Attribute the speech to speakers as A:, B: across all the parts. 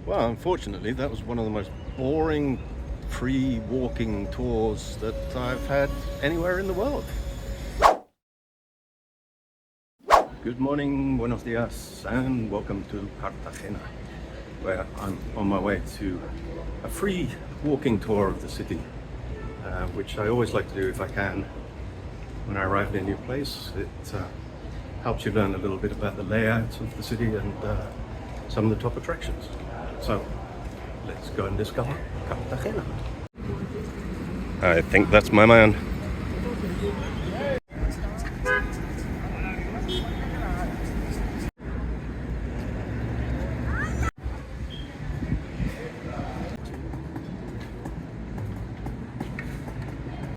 A: Well, unfortunately, that was one of the most boring free walking tours that I've had anywhere in the world. Good morning, buenos dias, and welcome to Cartagena, where I'm on my way to a free walking tour of the city, which I always like to do if I can when I arrive in a new place. It helps you learn a little bit about the layout of the city and some of the top attractions. So let's go and discover Cartagena. I think that's my man.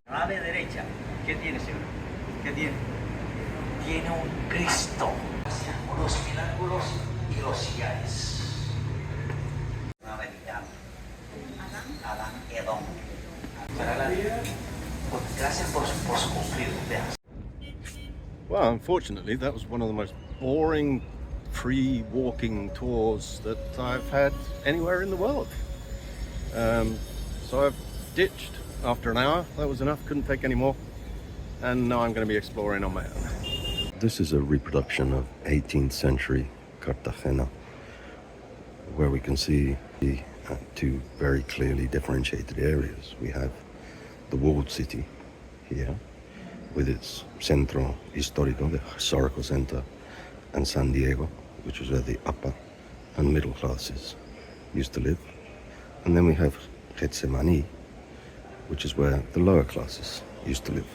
B: Ave derecha. ¿Qué tiene, señor? ¿Qué tiene? Tiene un Cristo. Los milagros y los sillares. Americano. Adán Edom. Gracias por su cumplir.
A: Well, unfortunately, that was one of the most boring free walking tours that I've had anywhere in the world. So I've ditched after an hour. That was enough, couldn't take any more. And now I'm going to be exploring on my own. This is a reproduction of 18th century Cartagena, where we can see the two very clearly differentiated areas. We have the walled city here, with its centro histórico, the historical center, and San Diego, which is where the upper and middle classes used to live. And then we have Getsemaní, which is where the lower classes used to live.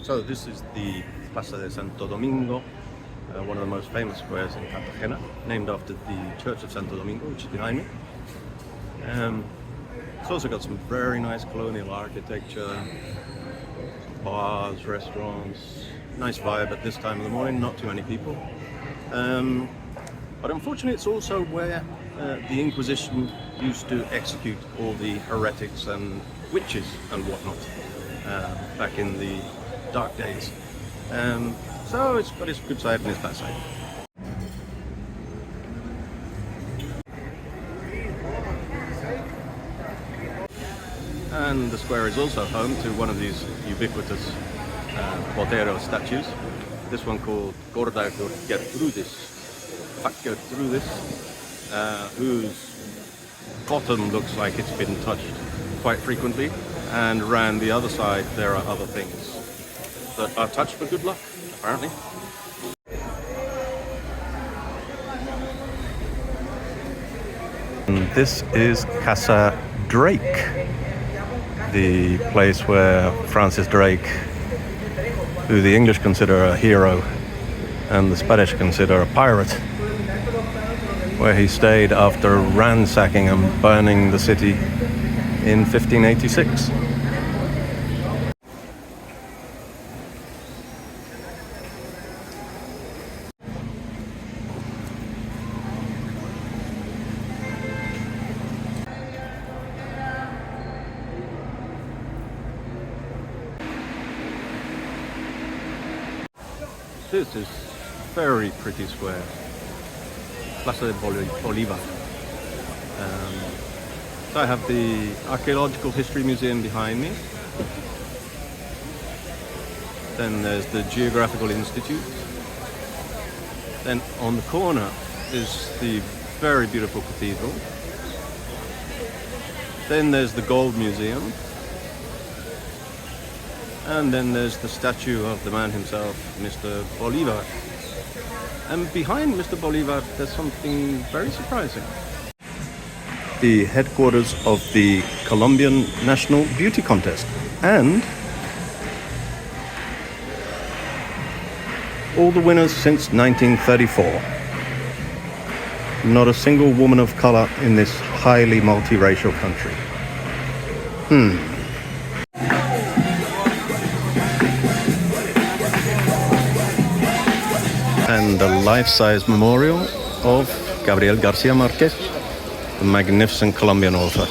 A: So this is the Plaza de Santo Domingo, one of the most famous squares in Cartagena, named after the Church of Santo Domingo, which is behind me. It's also got some very nice colonial architecture, bars, restaurants, nice vibe at this time of the morning, not too many people. But unfortunately it's also where the Inquisition used to execute all the heretics and witches and whatnot back in the dark days. So it's got its good side and its bad side. And the square is also home to one of these ubiquitous Botero statues. This one called Gorda Gertrudis, Fat Gertrudis, whose bottom looks like it's been touched quite frequently, and around the other side there are other things that are touched for good luck, apparently. And this is Casa Drake, the place where Francis Drake, who the English consider a hero and the Spanish consider a pirate, where he stayed after ransacking and burning the city in 1586. This is very pretty square, Plaza de Bolivar. So I have the Archaeological History Museum behind me. Then there's the Geographical Institute. Then on the corner is the very beautiful cathedral. Then there's the Gold Museum. And then there's the statue of the man himself, Mr. Bolivar. And behind Mr. Bolivar, there's something very surprising. The headquarters of the Colombian National Beauty Contest. And all the winners since 1934. Not a single woman of color in this highly multiracial country. And a life-size memorial of Gabriel Garcia Marquez. the magnificent Colombian author.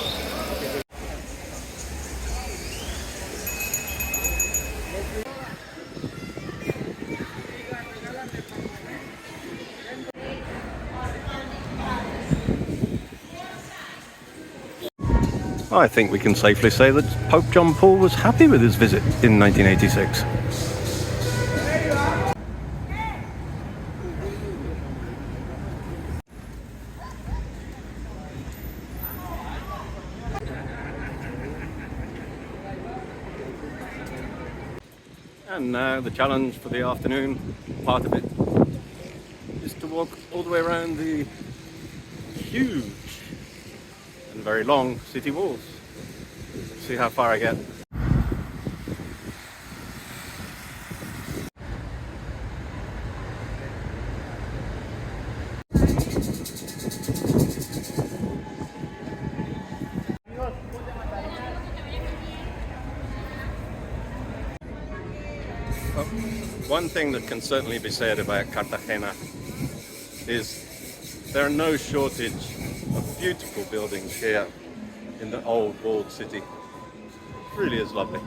A: I think we can safely say that Pope John Paul was happy with his visit in 1986. And now the challenge for the afternoon, part of it, is to walk all the way around the huge and very long city walls. See how far I get. One thing that can certainly be said about Cartagena is there are no shortage of beautiful buildings here in the old walled city. It really is lovely.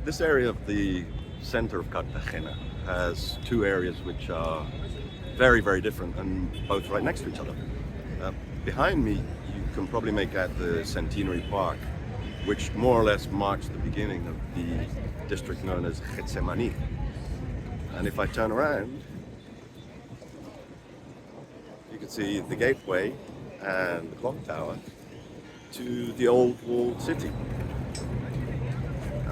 A: This area of the center of Cartagena has two areas which are very, very different and both right next to each other. Behind me, you can probably make out the Centenary Park, which more or less marks the beginning of the district known as Getsemaní. And if I turn around, you can see the gateway and the clock tower to the old walled city.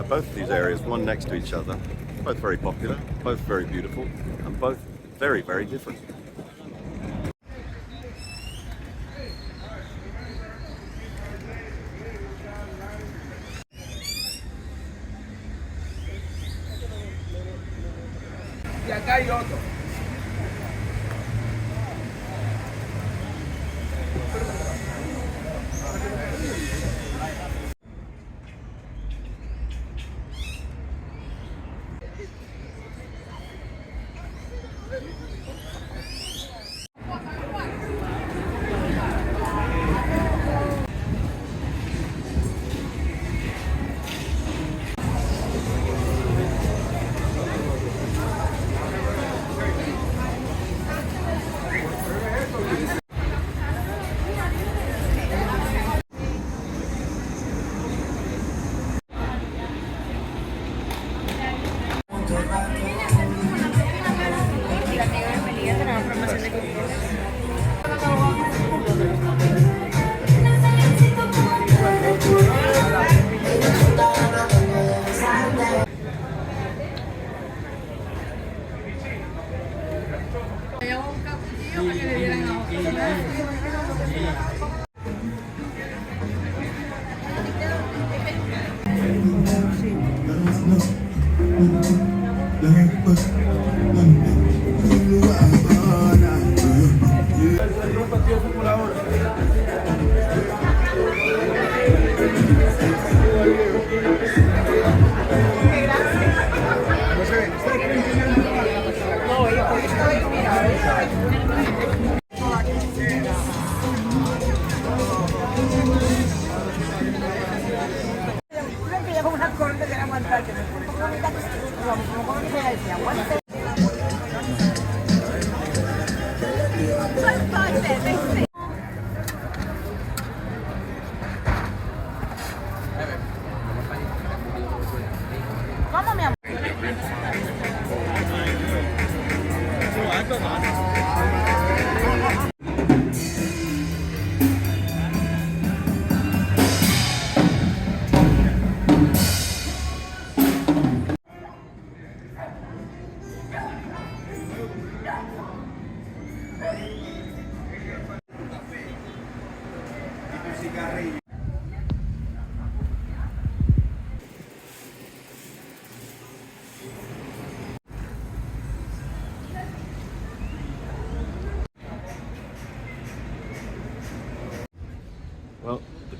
A: Both of these areas, one next to each other, both very popular, both very beautiful, and both very, very different.
C: Y acá hay otro.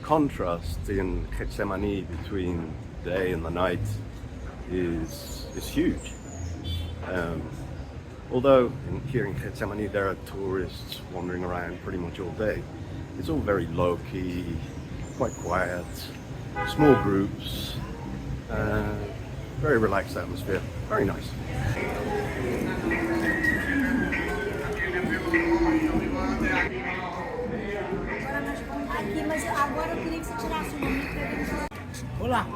A: contrast in Getsemaní between day and the night is huge. Although here in Getsemaní there are tourists wandering around pretty much all day, it's all very low-key, quite quiet, small groups, very relaxed atmosphere, very nice.
D: Aqui, mas agora eu queria que você tirasse o nome para
C: Olá.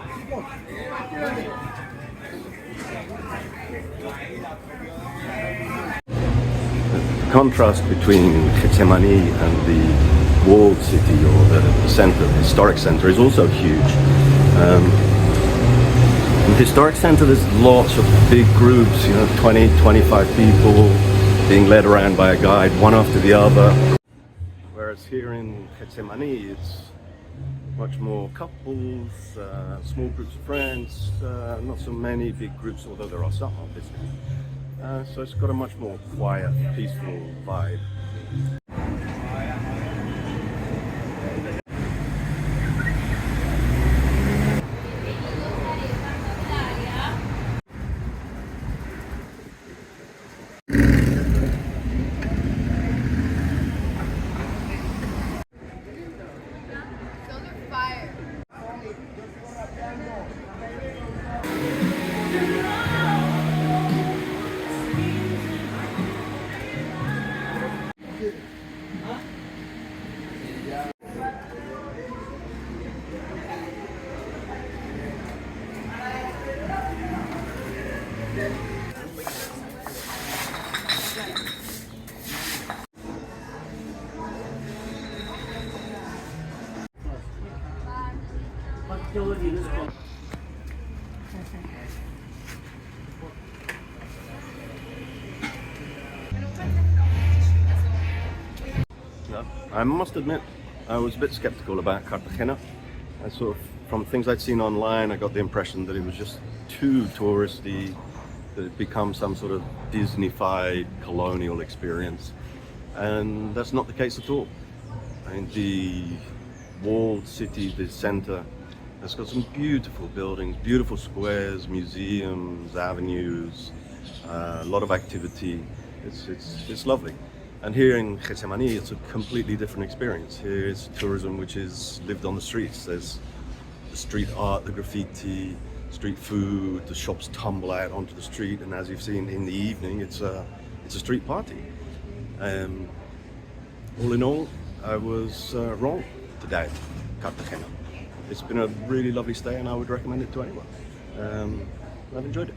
A: The contrast between Getsemaní and the walled city, or the center, the historic center, is also huge. In the historic center there's lots of big groups, 20, 25 people being led around by a guide, one after the other. Whereas here in Getsemaní it's much more couples, small groups of friends, not so many big groups, although there are some, obviously. So it's got a much more quiet, peaceful vibe. I must admit, I was a bit skeptical about Cartagena. From things I'd seen online, I got the impression that it was just too touristy, that it become some sort of Disney-fied colonial experience. And that's not the case at all. I mean, the walled city, the center, has got some beautiful buildings, beautiful squares, museums, avenues, a lot of activity. It's lovely. And here in Getsemaní, it's a completely different experience. Here is tourism which is lived on the streets. There's the street art, the graffiti, street food, the shops tumble out onto the street, and as you've seen in the evening, it's a street party. All in all, I was wrong to doubt Cartagena. It's been a really lovely stay, and I would recommend it to anyone. I've enjoyed it.